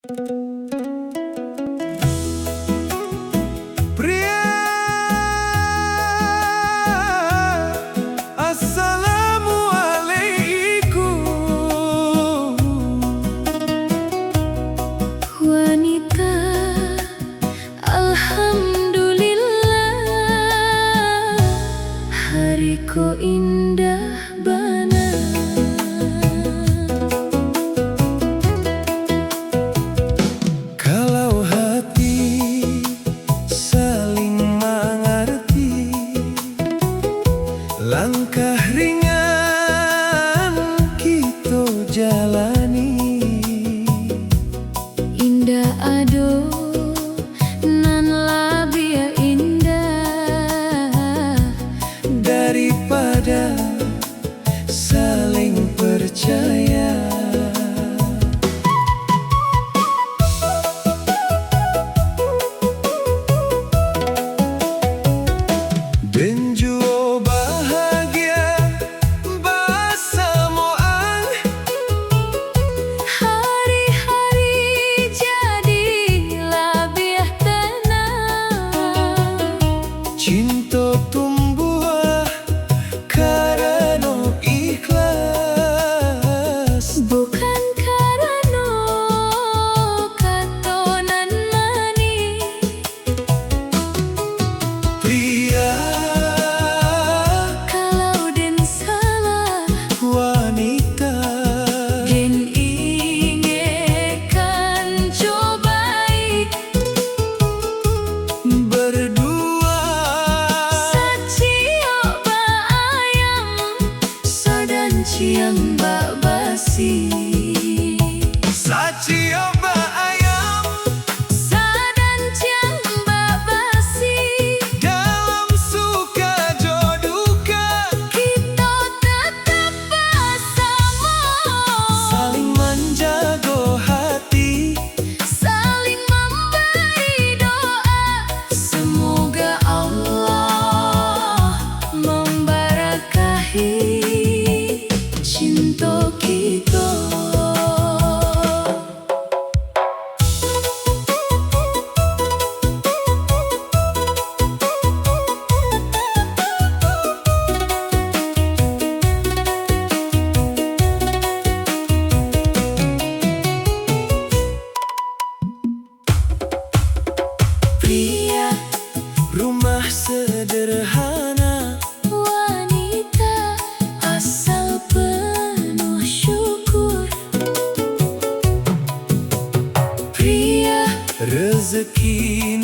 Pria, assalamualaikum. Wanita, alhamdulillah, hariku indah bana. Kalau hati saling mengerti, langkah ringan kita jalani. Indah ado nan labia indah Daripada saling percaya. Dan jua bahagia bersama. hari-hari jadi lebih tenang. Cinta tumbuh karena ikhlas, Bukan karena katonan manis. pria. Kalau den salah Wanita, den ingekan cobai berdua sacio ba ayam sadan ciang ba basi. sacio ba ayam Sadan ciang ba basi. dalam suka joduka. Kita tetap bersama, Saling menjaga hati, saling memberi doa. Semoga Allah memberkahi cinta kita. Pria, rumah sederhana, wanita, asal penuh syukur. Pria, rezeki